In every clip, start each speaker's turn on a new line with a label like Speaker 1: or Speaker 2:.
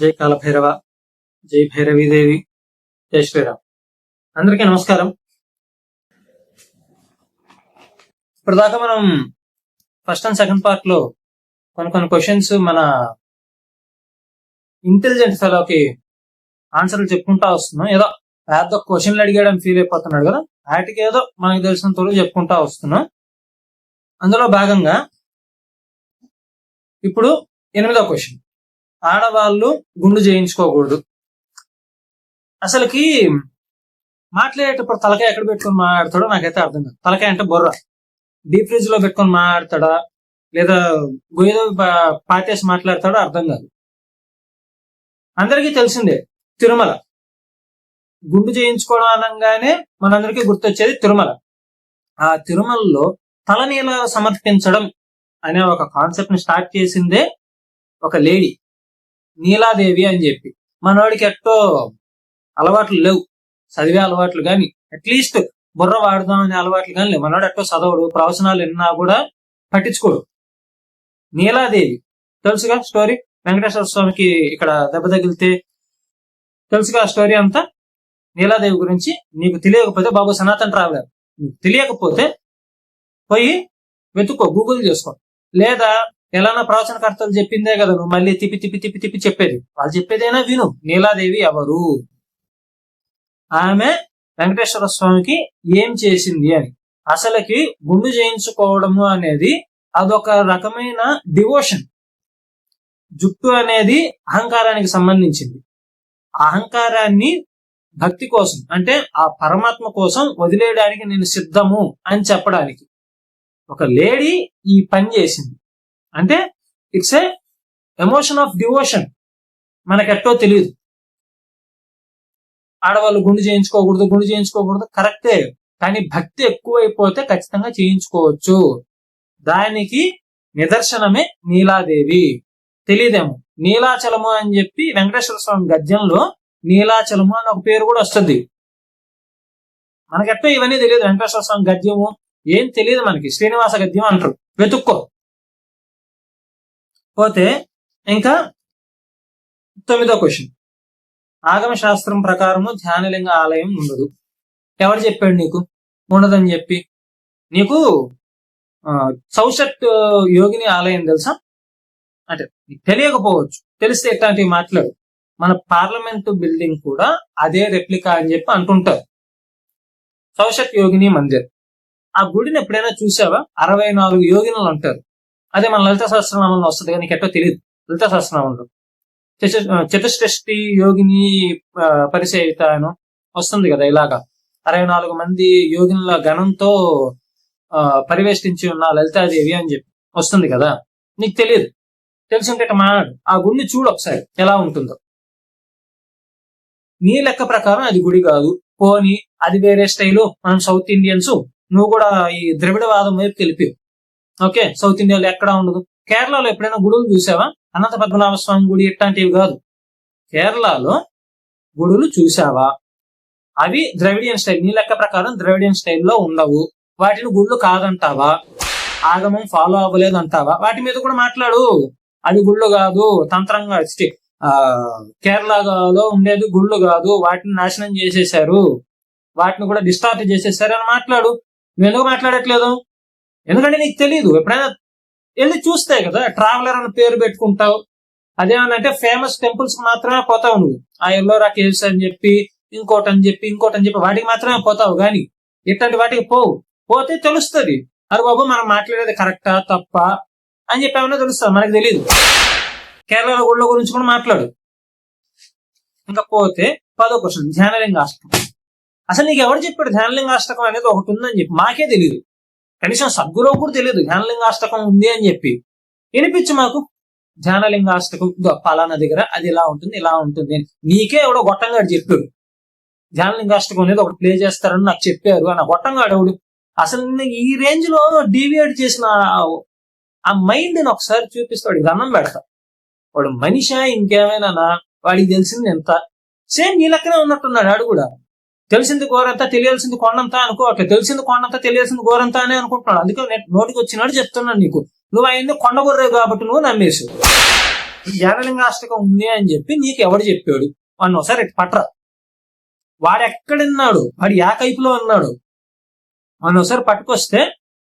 Speaker 1: జై కాలభైరవ, జై భైరవీదేవి, జై శ్రీరామ్. అందరికీ నమస్కారం. ఇప్పటిదాకా మనం ఫస్ట్ అండ్ సెకండ్ పార్ట్ లో కొన్ని క్వశ్చన్స్ మన ఇంటెలిజెంట్ ఫెలోకి ఆన్సర్లు చెప్పుకుంటా వస్తున్నాం. ఏదో పెద్ద క్వశ్చన్లు అడిగాడని ఫీల్ అయిపోతున్నాడు కదా, వాటికి ఏదో మనకు తెలిసినంత వరకు చెప్పుకుంటా వస్తున్నాం. అందులో భాగంగా ఇప్పుడు 8వ క్వశ్చన్, ఆడవాళ్ళు గుండు చేయించుకోకూడదు. అసలుకి మాట్లాడేటప్పుడు తలకాయ ఎక్కడ పెట్టుకొని మాట్లాడతాడో నాకైతే అర్థం కాదు. తలకాయ అంటే బొర్ర డీప్ ఫ్రిడ్జ్ లో పెట్టుకొని మాట్లాడతాడా లేదా గొయ్యలో పాటేసి మాట్లాడతాడో అర్థం కాదు. అందరికీ తెలిసిందే తిరుమల. గుండు చేయించుకోవడం అనగానే మనందరికీ గుర్తొచ్చేది తిరుమల. ఆ తిరుమలలో తలనీలాలు సమర్పించడం అనే ఒక కాన్సెప్ట్ ని స్టార్ట్ చేసిందే ఒక లేడీ, నీలాదేవి అని చెప్పి. మనవాడికి ఎట్టో అలవాట్లు లేవు, చదివే అలవాట్లు కానీ అట్లీస్ట్ బుర్ర వాడదాం అనే అలవాట్లు కానీ లేవు. మనవాడు ఎట్టో చదవడు, ప్రవచనాలు విన్నా కూడా పట్టించుకోడు. నీలాదేవి తెలుసుగా స్టోరీ. వెంకటేశ్వర స్వామికి ఇక్కడ దెబ్బ తగిలితే తెలుసుగా స్టోరీ అంతా. నీలాదేవి గురించి నీకు తెలియకపోతే బాబు సనాతన్ ట్రావెలర్, నీకు తెలియకపోతే పోయి వెతుక్కో, గూగుల్ చేసుకో. లేదా ఎలానా ప్రవచనకర్తలు చెప్పిందే కదా నువ్వు మళ్ళీ తిప్పి తిప్పి తిప్పి తిప్పి చెప్పేది. వాళ్ళు చెప్పేదైనా విను. నీలాదేవి ఎవరు, ఆమె వెంకటేశ్వర స్వామికి ఏం చేసింది అని. అసలుకి గుండు చేయించుకోవడము అనేది అదొక రకమైన డివోషన్. జుట్టు అనేది అహంకారానికి సంబంధించింది. అహంకారాన్ని భక్తి కోసం, అంటే ఆ పరమాత్మ కోసం వదిలేయడానికి నేను సిద్ధము అని చెప్పడానికి ఒక లేడీ ఈ పని చేసింది. అంటే it's a emotion of devotion. మనకెట్టో తెలియదు. ఆడవాళ్ళు గుండు చేయించుకోకూడదు కరెక్టే, కానీ భక్తి ఎక్కువైపోతే ఖచ్చితంగా చేయించుకోవచ్చు. దానికి నిదర్శనమే నీలాదేవి. తెలియదేమో, నీలాచలము అని చెప్పి వెంకటేశ్వర స్వామి గద్యంలో నీలాచలము అని ఒక పేరు కూడా వస్తుంది. మనకెట్టో ఇవన్నీ తెలియదు. వెంకటేశ్వర స్వామి గద్యము ఏం తెలియదు మనకి. శ్రీనివాస గద్యం అంటారు, వెతుక్కో. పోతే ఇంకా 9వ క్వశ్చన్, ఆగమ శాస్త్రం ప్రకారము ధ్యానలింగ ఆలయం ఉండదు. ఎవరు చెప్పాడు నీకు ఉండదని చెప్పి? నీకు సౌషట్ యోగిని ఆలయం తెలుసా? అంటే నీకు తెలియకపోవచ్చు, తెలిస్తే ఎట్లాంటివి మాట్లాడు. మన పార్లమెంటు బిల్డింగ్ కూడా అదే రెప్లికా అని చెప్పి అంటుంటారు. సౌషట్ యోగిని మందిర్. ఆ గుడిని ఎప్పుడైనా చూసావా? 64 యోగినులు అంటారు. అదే మన లలిత సహస్రనామంలో వస్తుంది కానీ నీకు ఎట్టో తెలియదు. లలిత సహస్రనామంలో చతుష్షష్టి యోగిని పరిసేవితాను వస్తుంది కదా. ఇలాగా 64 మంది యోగినుల గణంతో పరివేష్టించి ఉన్న లలితాదేవి అని చెప్పి వస్తుంది కదా. నీకు తెలియదు. తెలుసుంటే మాట్లాడు. ఆ గుడిని చూడు ఒకసారి ఎలా ఉంటుందో. నీ లెక్క ప్రకారం అది గుడి కాదు, పోని అది వేరే స్టైలు. మనం సౌత్ ఇండియన్స్, నువ్వు కూడా ఈ ద్రవిడవాదం వైపు తెలిపావు. ఓకే, సౌత్ ఇండియాలో ఎక్కడా ఉండదు. కేరళలో ఎప్పుడైనా గుడులు చూసావా? అనంత పద్మనాభ స్వామి గుడి ఇట్లాంటివి కాదు. కేరళలో గుడులు చూసావా? అవి ద్రవిడియన్ స్టైల్. నీ లెక్క ప్రకారం ద్రవిడియన్ స్టైల్లో ఉండవు. వాటిని గుళ్ళు కాదంటావా? ఆగమం ఫాలో అవ్వలేదు అంటావా? వాటి మీద కూడా మాట్లాడు. అది గుళ్ళు కాదు, తంత్రంగా కేరళలో ఉండేది గుళ్ళు కాదు, వాటిని నాశనం చేసేశారు, వాటిని కూడా డిస్టార్ట్ చేసేసారు అని మాట్లాడు. నువ్వు ఎందుకు మాట్లాడట్లేదు? ఎందుకంటే నీకు తెలియదు. ఎప్పుడైనా వెళ్ళి చూస్తే కదా. ట్రావెలర్ అని పేరు పెట్టుకుంటావు. అదేమనంటే ఫేమస్ టెంపుల్స్ మాత్రమే పోతావు నువ్వు. ఆ ఎల్లోరా కేవ్స్ అని చెప్పి ఇంకోటని చెప్పి వాటికి మాత్రమే పోతావు. కానీ ఇట్లాంటి వాటికి పోతే తెలుస్తుంది. అరే బాబు మనం మాట్లాడేది కరెక్టా తప్ప అని చెప్పి ఏమన్నా తెలుస్తుంది. మనకు తెలియదు. కేరళ గుళ్ళ గురించి కూడా మాట్లాడు. ఇంకా పోతే 10వ క్వశ్చన్, ధ్యానలింగాష్టకం. అసలు నీకు ఎవరు చెప్పాడు ధ్యానలింగాష్టకం అనేది ఒకటి ఉందని చెప్పి? మాకే తెలియదు. కనీసం సద్గురువు కూడా తెలియదు ధ్యానలింగాష్టకం ఉంది అని చెప్పి. వినిపించు మాకు. ధ్యానలింగాష్టకం పలానా దగ్గర అది ఇలా ఉంటుంది ఇలా ఉంటుంది. నీకే ఎవడో గొట్టంగాడు చెప్పాడు ధ్యానలింగాష్టకం అనేది ఒకటి ప్లే చేస్తారని నాకు చెప్పారు అని. గొట్టంగాడు ఎవడు? అసలు ఈ రేంజ్ లో డీవియేట్ చేసిన ఆ మైండ్ ని ఒకసారి చూపిస్తాడు. దండం పెడతా. వాడు మనిషా ఇంకేమైనా? వాడికి తెలిసింది ఎంత? సేమ్ నీ లెక్కనే ఉన్నట్టున్నాడు వాడు కూడా. తెలిసింది గోరంతా తెలియాల్సింది కొండంతా అనుకోవట్లేదు. తెలిసింది కొండంతా తెలియాల్సింది గోరంతా అని అనుకుంటున్నాడు. అందుకే నోటికి వచ్చినాడు చెప్తున్నాను నీకు. నువ్వు ఆయన్ని కొండగొర్రే కాబట్టి నువ్వు నమ్మేసి జ్ఞానలింగాష్టకం ఉంది అని చెప్పి నీకు ఎవడు చెప్పాడు? వాడిని ఒకసారి ఇటు పట్రా. వాడు ఎక్కడున్నాడు, వాడు యా కైపులో ఉన్నాడు, వాడిని ఒకసారి పట్టుకొస్తే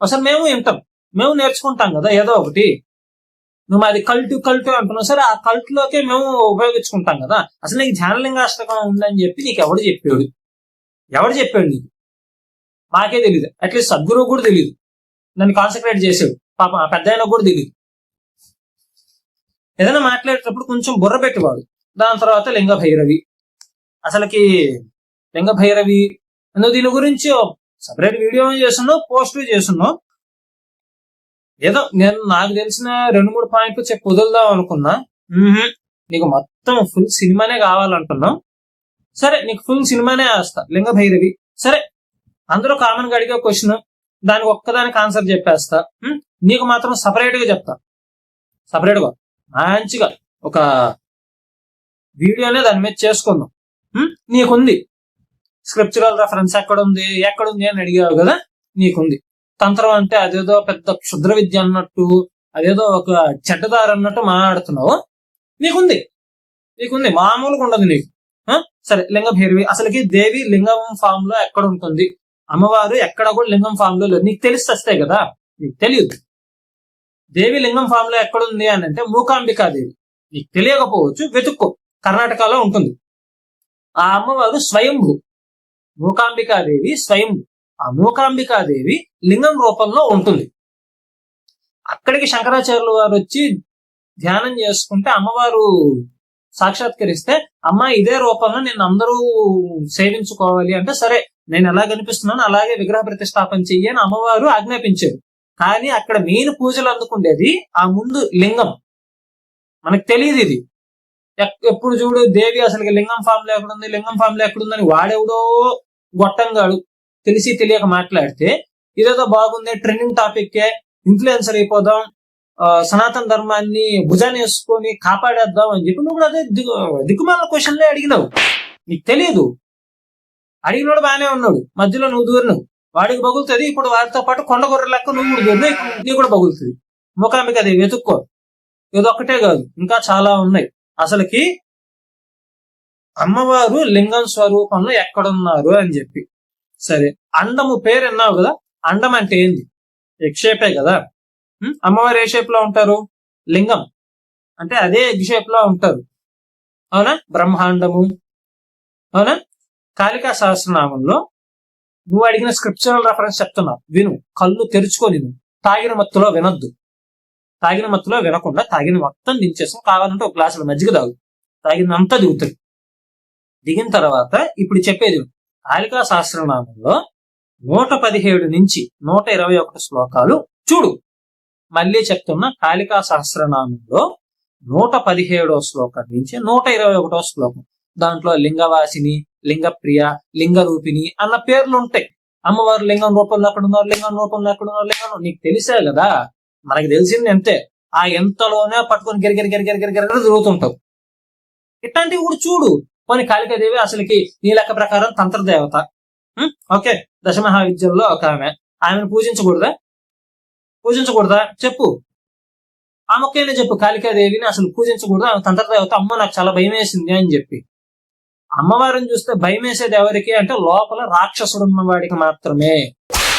Speaker 1: ఒకసారి మేము వింటాం, మేము నేర్చుకుంటాం కదా ఏదో ఒకటి. నువ్వు అది కల్టు అంటున్నావు సరే, ఆ కల్ట్లోకే మేము ఉపయోగించుకుంటాం కదా. అసలు నీకు జ్ఞానలింగాష్టకం ఉందని చెప్పి నీకు ఎవడు చెప్పాడు? నీకు? మాకే తెలియదు. అట్లీస్ట్ సద్గురువు కూడా తెలియదు. నన్ను కాన్సన్ట్రేట్ చేసాడు పాప, ఆ పెద్ద ఆయన కూడా తెలియదు. ఏదైనా మాట్లాడేటప్పుడు కొంచెం బుర్ర పెట్టేవాడు. దాని తర్వాత లింగ భైరవి. అసలుకి లింగ భైరవి నువ్వు దీని గురించి సపరేట్ వీడియో చేస్తున్నావు, పోస్ట్ చేస్తున్నావు. ఏదో నేను నాకు తెలిసిన 2-3 పాయింట్లు చెప్పి వదులుదాం అనుకున్నా. నీకు మొత్తం ఫుల్ సినిమానే కావాలంటున్నావు. సరే, నీకు ఫుల్ సినిమానే వేస్తా. లింగ భైరవి సరే, అందరూ కామన్ గా అడిగే క్వశ్చన్, దానికి ఒక్కదానికి ఆన్సర్ చెప్పేస్తా. నీకు మాత్రం సపరేట్ గా చెప్తా. సపరేట్ గా మంచిగా ఒక వీడియోనే దాని మీద చేసుకుందాం. నీకుంది స్క్రిప్చురల్ రెఫరెన్స్ ఎక్కడుంది అని అడిగావు కదా, నీకుంది. తంత్రం అంటే అదేదో పెద్ద క్షుద్ర విద్య అన్నట్టు, అదేదో ఒక చెడ్డదారు అన్నట్టు మాట్లాడుతున్నావు. నీకుంది మామూలుగా ఉండదు నీకు. సరే, లింగ భైరవి అసలుకి దేవి లింగం ఫామ్ లో ఎక్కడ ఉంటుంది? అమ్మవారు ఎక్కడ కూడా లింగం ఫామ్ లో లేదు. నీకు తెలిసి వస్తాయి కదా, నీకు తెలియదు. దేవి లింగం ఫామ్ లో ఎక్కడుంది అని అంటే మూకాంబికాదేవి. నీకు తెలియకపోవచ్చు, వెతుక్కో. కర్ణాటకలో ఉంటుంది. ఆ అమ్మవారు స్వయంభూ. మూకాంబికాదేవి స్వయంభూ. ఆ మూకాంబికాదేవి లింగం రూపంలో ఉంటుంది. అక్కడికి శంకరాచార్యులు వారు వచ్చి ధ్యానం చేసుకుంటే అమ్మవారు సాక్షాత్కరిస్తే, అమ్మ ఇదే రూపంలో నేను అందరూ సేవించుకోవాలి అంటే, సరే నేను ఎలా కనిపిస్తున్నాను అలాగే విగ్రహ ప్రతిష్టాపన చెయ్యి అని అమ్మవారు ఆజ్ఞాపించారు. కానీ అక్కడ మెయిన్ పూజలు అందుకుండేది ఆ ముందు లింగం. మనకు తెలియదు ఇది. ఎప్పుడు చూడు దేవి అసలు లింగం ఫామ్ లో ఎక్కడుందని వాడెవడో గొట్టంగాడు తెలిసి తెలియక మాట్లాడితే, ఇదేదో బాగుంది ట్రెండింగ్ టాపిక్, ఇన్ఫ్లుయెన్సర్ అయిపోదాం, సనాతన ధర్మాన్ని భుజాన్ని వేసుకొని కాపాడేద్దాం అని చెప్పి నువ్వు కూడా అదే దిక్కుమాల క్వశ్చన్లే అడిగినావు. నీకు తెలియదు. అడిగినోడు బాగానే ఉన్నాడు, మధ్యలో నువ్వు దూరినావు. వాడికి బగులుతుంది. ఇప్పుడు వాడితో పాటు కొండ గొర్రె లెక్క నువ్వు కూడా దూరినావు, నీకు కూడా బగులుతుంది. మూకాంబిక అది వెతుక్కో. ఇదొక్కటే కాదు, ఇంకా చాలా ఉన్నాయి. అసలుకి అమ్మవారు లింగం స్వరూపంలో ఎక్కడున్నారు అని చెప్పి. సరే, అండము పేరు విన్నావు కదా. అండం అంటే ఏంది? ఎగ్ షేపే కదా. అమ్మవారు ఏ షేప్ లో ఉంటారు? లింగం అంటే అదే ఎగ్ షేప్ లో ఉంటారు, అవునా? బ్రహ్మాండము, అవునా? కాళికా సహస్రనామంలో నువ్వు అడిగిన స్క్రిప్చురల్ రెఫరెన్స్ చెప్తున్నా, విను. కళ్ళు తెరుచుకొని నువ్వు తాగిన మత్తులో వినొద్దు. తాగిన మత్తులో వినకుండా తాగిన మొత్తం దించేసాం. కావాలంటే ఒక గ్లాసులో మజ్జిగ తాగు, తాగినంతా దిగుతుంది. దిగిన తర్వాత ఇప్పుడు చెప్పేది, కాళికా సహస్రనామంలో 117 నుంచి 121 శ్లోకాలు చూడు. మళ్ళీ చెప్తున్నా, కాళికా సహస్రనామంలో 117వ శ్లోకం నుంచి 121వ శ్లోకం, దాంట్లో లింగవాసిని, లింగప్రియ, లింగ రూపిణి అన్న పేర్లు ఉంటాయి. అమ్మవారు లింగం రూపంలో ఎక్కడున్నారు, నీకు తెలిసే కదా. మనకి తెలిసింది అంతే. ఆ ఎంతలోనే పట్టుకొని గిరిగిరి తిరుగుతుంటావు. ఇట్లాంటివి కూడా చూడు. పోనీ కాళికాదేవి అసలుకి నీ లెక్క ప్రకారం తంత్రదేవత, ఓకే, దశమహావిద్యల్లో ఒక ఆమెను పూజించకూడదా చెప్పు. ఆమెకైనా చెప్పు, కాళికాదేవిని అసలు పూజించకూడదు, ఆమె తంత్రదేవత, అమ్మ నాకు చాలా భయం వేసింది అని చెప్పి. అమ్మవారిని చూస్తే భయం వేసేది ఎవరికి అంటే లోపల రాక్షసుడు ఉన్నవాడికి మాత్రమే.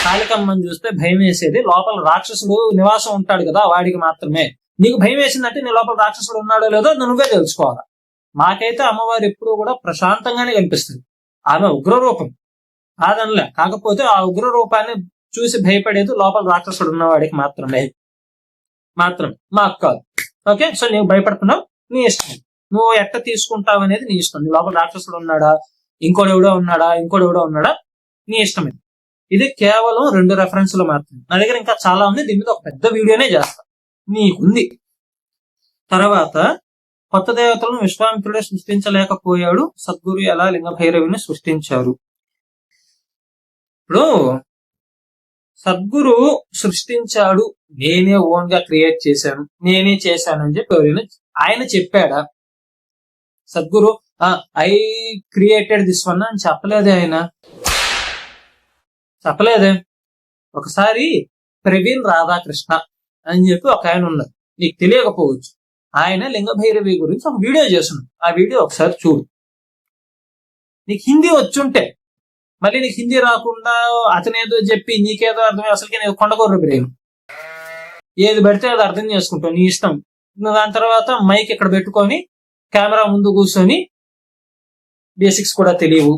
Speaker 1: కాళికమ్మని చూస్తే భయం వేసేది లోపల రాక్షసుడు నివాసం ఉంటాడు కదా, వాడికి మాత్రమే. నీకు భయం వేసిందంటే నీ లోపల రాక్షసుడు ఉన్నాడో లేదో నువ్వే తెలుసుకోవాలి. మాకైతే అమ్మవారు ఎప్పుడూ కూడా ప్రశాంతంగానే కనిపిస్తుంది. ఆమె ఉగ్రరూపం కాదనలే, కాకపోతే ఆ ఉగ్ర రూపాన్ని చూసి భయపడేది లోపల రాక్షసుడు ఉన్నవాడికి మాత్రమే. మాకు కాదు. ఓకే, సో నువ్వు భయపడుతున్నావు, నీ ఇష్టం. నువ్వు ఎట్ట తీసుకుంటావు అనేది నీ ఇష్టం. నీ లోపల రాక్షసుడు ఉన్నాడా, ఇంకోడెవడో ఉన్నాడా, నీ ఇష్టమే. ఇది కేవలం 2 రెఫరెన్స్లు మాత్రమే. నా దగ్గర ఇంకా చాలా ఉంది, దీని మీద ఒక పెద్ద వీడియోనే చేస్తా. నీకుంది. తర్వాత కొత్త దేవతలను విశ్వామిత్రుడే సృష్టించలేకపోయాడు, సద్గురు ఎలా లింగ భైరవిని సృష్టించారు. ఇప్పుడు సద్గురు సృష్టించాడు, నేనే ఓన్ గా క్రియేట్ చేశాను, నేనే చేశాను అని చెప్పి ఎవరైనా ఆయన చెప్పాడా? Sadhguru I created this one అని చెప్పలేదే. ఆయన చెప్పలేదే. ఒకసారి ప్రవీణ్ రాధాకృష్ణ అని చెప్పి ఒక ఆయన ఉన్నారు, నీకు తెలియకపోవచ్చు. ఆయన లింగభైరవి గురించి ఒక వీడియో చేస్తున్నాడు. ఆ వీడియో ఒకసారి చూడు. నీకు హిందీ వచ్చుంటే, మళ్ళీ నీకు హిందీ రాకుండా అతనేదో చెప్పి నీకేదో అర్థం, అసలుకి నేను కొండకూర బ్రెయిన్, ఏది పడితే అది అర్థం చేసుకుంటావు, నీ ఇష్టం. దాని తర్వాత మైక్ ఇక్కడ పెట్టుకొని కెమెరా ముందు కూర్చొని బేసిక్స్ కూడా తెలియవు,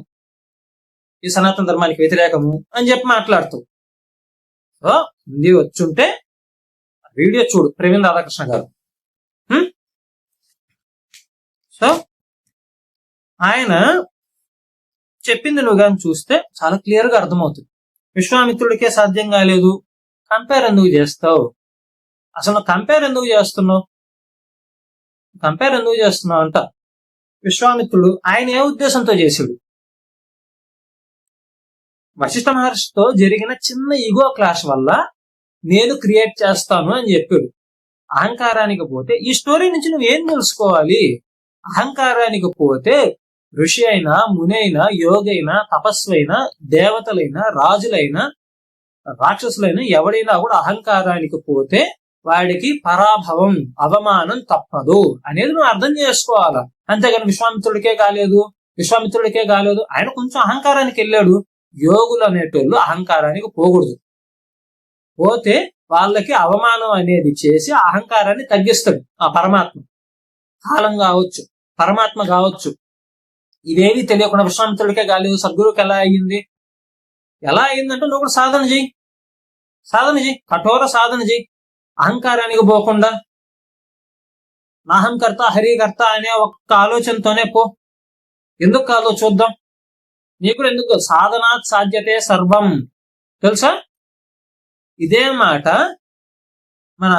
Speaker 1: ఈ సనాతన ధర్మానికి వ్యతిరేకము అని చెప్పి మాట్లాడుతావు. సో హిందీ వచ్చుంటే వీడియో చూడు, ప్రవీణ్ రాధాకృష్ణ గారు. సో ఆయన చెప్పింది నువ్వు కానీ చూస్తే చాలా క్లియర్ గా అర్థమవుతుంది. విశ్వామిత్రుడికే సాధ్యం కాలేదు, కంపేర్ ఎందుకు చేస్తావు? అసలు కంపేర్ ఎందుకు చేస్తున్నావు అంట. విశ్వామిత్రుడు ఆయన ఏ ఉద్దేశంతో చేశాడు? వశిష్ఠ మహర్షితో జరిగిన చిన్న ఈగో క్లాష్ వల్ల నేను క్రియేట్ చేస్తాను అని చెప్పాడు. అహంకారానికి పోతే ఈ స్టోరీ నుంచి నువ్వేం తెలుసుకోవాలి? అహంకారానికి పోతే ఋషి అయినా, ముని అయినా, యోగైనా, తపస్వైనా, దేవతలైనా, రాజులైనా, రాక్షసులైనా ఎవడైనా కూడా అహంకారానికి పోతే వాడికి పరాభవం, అవమానం తప్పదు అనేది నువ్వు అర్థం చేసుకోవాలా. అంతేగాని విశ్వామిత్రుడికే కాలేదు. ఆయన కొంచెం అహంకారానికి వెళ్ళాడు. యోగులు అనేటోళ్ళు అహంకారానికి పోకూడదు. పోతే వాళ్ళకి అవమానం అనేది చేసి అహంకారాన్ని తగ్గిస్తాడు ఆ పరమాత్మ. కాలం కావచ్చు, పరమాత్మ కావచ్చు. ఇదేవి తెలియకుండా విశ్వామిత్రుడికే కాలేదు, సద్గురువుకి ఎలా అయిందంటే నువ్వు కూడా సాధన చెయ్యి, కఠోర సాధన చెయ్యి. అహంకారానికి పోకుండా నాహంకర్త హరికర్త అనే ఒక్క ఆలోచనతోనే పో. ఎందుకు కాదో చూద్దాం. నీకు కూడా ఎందుకు? సాధనాత్ సాధ్యతే సర్వం, తెలుసా? ఇదే మాట మన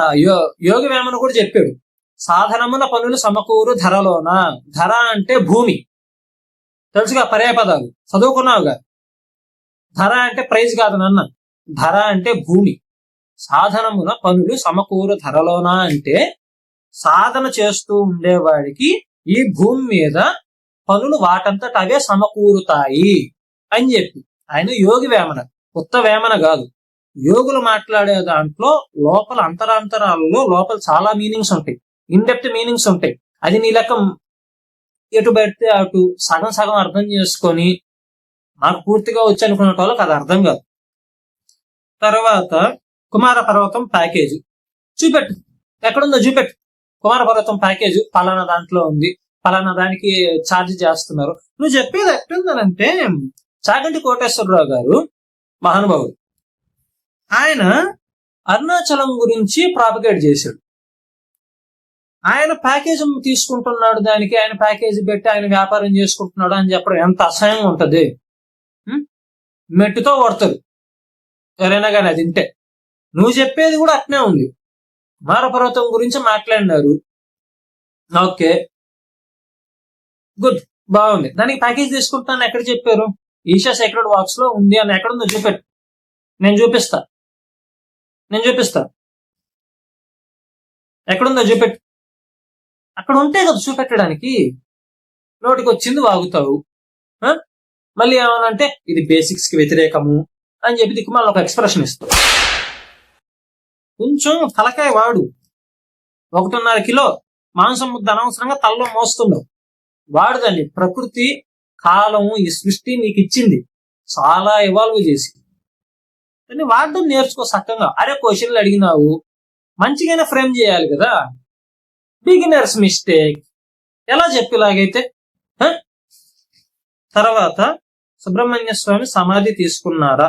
Speaker 1: యోగి వేమన కూడా చెప్పాడు. సాధనమున పనులు సమకూరు ధరలోన. ధర అంటే భూమి, తెలుసుగా? పర్యాపదాలు చదువుకున్నావుగా. ధర అంటే ప్రైజ్ కాదు నాన్న, ధర అంటే భూమి. సాధనమున పనులు సమకూరు ధరలోన అంటే సాధన చేస్తూ ఉండేవాడికి ఈ భూమి మీద పనులు వాటంతట అవే సమకూరుతాయి అని చెప్పి ఆయన యోగి వేమన, కొత్త వేమన కాదు. యోగులు మాట్లాడే దాంట్లో లోపల అంతరాంతరాలలో లోపల చాలా మీనింగ్స్ ఉంటాయి, ఇన్డెప్త్ మీనింగ్స్ ఉంటాయి. అది నీ లెక్క ఎటు పెడితే అటు సగం సగం అర్థం చేసుకొని నాకు పూర్తిగా వచ్చి అనుకున్న వాళ్ళకి అది అర్థం కాదు. తర్వాత కుమార పర్వతం ప్యాకేజ్ చూపెట్టు, ఎక్కడుందో చూపెట్టు. కుమార పర్వతం ప్యాకేజ్ పలానా దాంట్లో ఉంది, పలానా దానికి ఛార్జ్ చేస్తున్నారు. నువ్వు చెప్పేది ఎట్టుందనంటే, చాగంటి కోటేశ్వరరావు గారు మహానుభావుడు, ఆయన అరుణాచలం గురించి ప్రాపగేట్ చేశాడు. ఆయన ప్యాకేజ్ తీసుకుంటున్నాడు, దానికి ఆయన ప్యాకేజీ పెట్టి ఆయన వ్యాపారం చేసుకుంటున్నాడు అని చెప్పడం ఎంత అసహ్యంగా ఉంటది. మెట్టుతో కొడతారు ఎవరైనా కానీ అది తింటే. నువ్వు చెప్పేది కూడా అట్నే ఉంది. కుమార పర్వతం గురించి మాట్లాడినారు, ఓకే గుడ్, బాగుంది. దానికి ప్యాకేజ్ తీసుకుంటాను ఎక్కడ చెప్పారు? ఈషా సేక్రెడ్ వాక్స్ లో ఉంది అని ఎక్కడుందో చూపెట్టు, నేను చూపిస్తా. ఎక్కడుందో చూపెట్టు. అక్కడ ఉంటే కదా చూపెట్టడానికి. నోటికి వచ్చింది వాగుతావు. మళ్ళీ ఏమనంటే ఇది బేసిక్స్ కి వ్యతిరేకము అని చెప్పి దిక్కుమాల ఒక ఎక్స్ప్రెషన్ ఇస్తావు. కొంచెం తలకాయ వాడు. 1.5 కిలో మాంసం ముద్ద అనవసరంగా తలలో మోస్తున్నావు. వాడుదండి. ప్రకృతి, కాలము, ఈ సృష్టి నీకు ఇచ్చింది చాలా ఇవాల్వ్ చేసి, కానీ వాడడం నేర్చుకో చక్కగా. అరే క్వశ్చన్లు అడిగినావు, మంచిగానే ఫ్రేమ్ చేయాలి కదా. బిగినర్స్ మిస్టేక్ ఎలా చెప్పేలాగైతే. తర్వాత సుబ్రహ్మణ్య స్వామి సమాధి తీసుకున్నారా?